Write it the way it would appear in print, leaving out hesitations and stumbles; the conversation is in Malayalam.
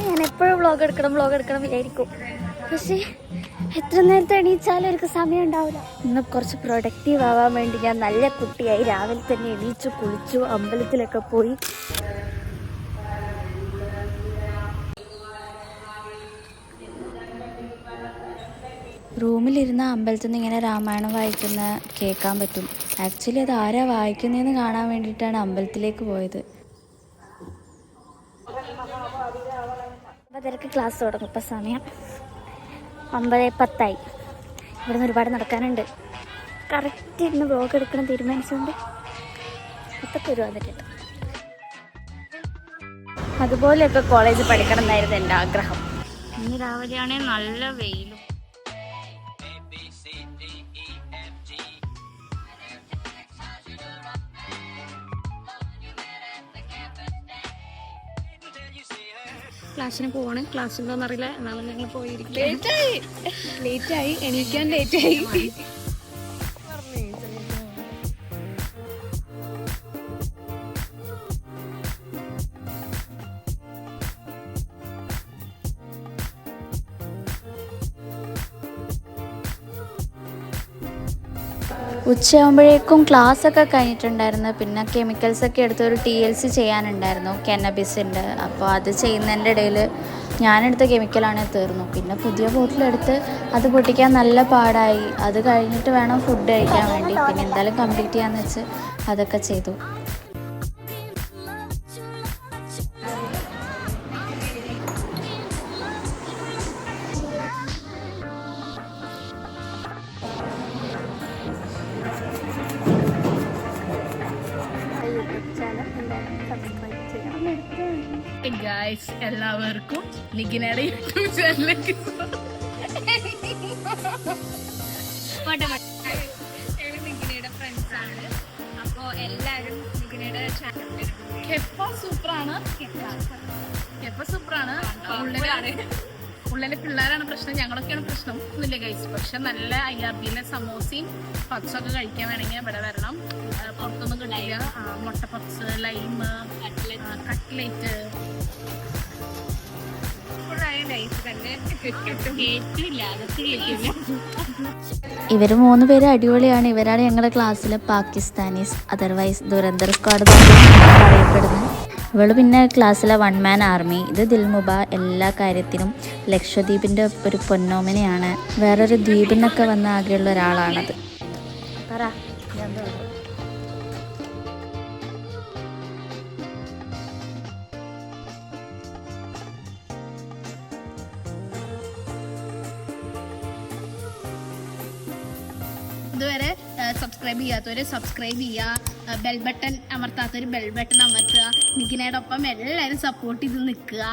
ഞാൻ എപ്പോഴും വ്ളോഗ് എടുക്കണം വിചാരിക്കും. പക്ഷേ എത്ര നേരത്തെ എണീച്ചാലും എനിക്ക് സമയം ഉണ്ടാവില്ല. ഇന്ന് കുറച്ച് പ്രൊഡക്റ്റീവ് ആവാൻ വേണ്ടി ഞാൻ നല്ല കുട്ടിയായി രാവിലെ തന്നെ എണീച്ചു കുളിച്ചു അമ്പലത്തിലൊക്കെ പോയി. റൂമിലിരുന്ന അമ്പലത്തിൽ നിന്ന് ഇങ്ങനെ രാമായണം വായിക്കുന്ന കേൾക്കാൻ പറ്റും. ആക്ച്വലി അത് ആരാ വായിക്കുന്നതെന്ന് കാണാൻ വേണ്ടിയിട്ടാണ് അമ്പലത്തിലേക്ക് പോയത്. 9:30 ക്ലാസ് തുടങ്ങും. ഇപ്പം സമയം 9:10. ഇവിടുന്ന് ഒരുപാട് നടക്കാനുണ്ട്. കറക്റ്റ് ഇരുന്ന് ബ്ലോഗ് എടുക്കണം തീരുമാനിച്ചുകൊണ്ട് അതൊക്കെ ഒരു വന്നിട്ടുണ്ട്. അതുപോലെയൊക്കെ കോളേജിൽ പഠിക്കണം എന്നായിരുന്നു എൻ്റെ ആഗ്രഹം. ഇന്ന് രാവിലെയാണെങ്കിൽ നല്ല വെയിലും. ക്ലാസ്സിന് പോവാണ്. ക്ലാസ് ഉണ്ടോന്ന് അറിയില്ല, എന്നാലും ഞങ്ങൾ പോയിരിക്കും. ലേറ്റായി എണീക്കാൻ ലേറ്റായി. ഉച്ചയാകുമ്പോഴേക്കും ക്ലാസ്സൊക്കെ കഴിഞ്ഞിട്ടുണ്ടായിരുന്നു. പിന്നെ കെമിക്കൽസൊക്കെ എടുത്ത് ഒരു TLC ചെയ്യാനുണ്ടായിരുന്നു, കാന്നബിസിൻ്റെ. അപ്പോൾ അത് ചെയ്യുന്നതിൻ്റെ ഇടയിൽ ഞാനെടുത്ത കെമിക്കലാണെങ്കിൽ തീർന്നു. പിന്നെ പുതിയ ബോട്ടിലെടുത്ത് അത് പൊട്ടിക്കാൻ നല്ല പാടായി. അത് കഴിഞ്ഞിട്ട് വേണം ഫുഡ് കഴിക്കാൻ വേണ്ടി. പിന്നെ എന്തായാലും കംപ്ലീറ്റ് ചെയ്യാമെന്ന് വെച്ച് അതൊക്കെ ചെയ്തു. ഗായ്സ്, എല്ലാവർക്കും നിഖിനയുടെ യൂട്യൂബ് ചാനലിലേക്ക് നിഖിനയുടെ ഫ്രണ്ട്സ് ആണ്. അപ്പോൾ എല്ലാവരും നിഖിനയുടെ ചാനലിൽ സൂപ്പറാണ്. ഉള്ളിലെ പിള്ളേരാണ് പ്രശ്നം, ഞങ്ങളൊക്കെയാണ് പ്രശ്നം ഒന്നുമില്ല ഗൈസ്. പക്ഷെ നല്ല IRBയിലെ സമോസയും പപ്സൊക്കെ കഴിക്കാൻ വേണമെങ്കിൽ ഇവിടെ വരണം. പുറത്തൊന്നും കിട്ടില്ല. മുട്ട പപ്സ്, ലൈം, കട്ട്ലേറ്റ് ഇവർ 3 പേര് അടിപൊളിയാണ്. ഇവരാണ് ഞങ്ങളുടെ ക്ലാസ്സിലെ പാകിസ്ഥാനീസ്, അതർവൈസ് ദുരന്തർ സ്ക്വാഡ് അറിയപ്പെടുന്നത്. ഇവള് പിന്നെ ക്ലാസ്സിലെ 1 man ആർമി. ഇത് ദിൽമുബ. എല്ലാ കാര്യത്തിനും ലക്ഷദ്വീപിൻ്റെ ഒരു പൊന്നോമനയാണ്. വേറൊരു ദ്വീപിൽ നിന്നൊക്കെ വന്ന ആകെയുള്ള ഒരാളാണത്. പറ. ഇതുവരെ സബ്സ്ക്രൈബ് ചെയ്യാത്തവര് സബ്സ്ക്രൈബ് ചെയ്യുക. ബെൽ ബട്ടൺ അമർത്താത്തവര് ബെൽ ബട്ടൺ അമർത്തുക. നിഖിനയുടെ ഒപ്പം എല്ലാവരും സപ്പോർട്ട് ചെയ്ത് നിൽക്കുക.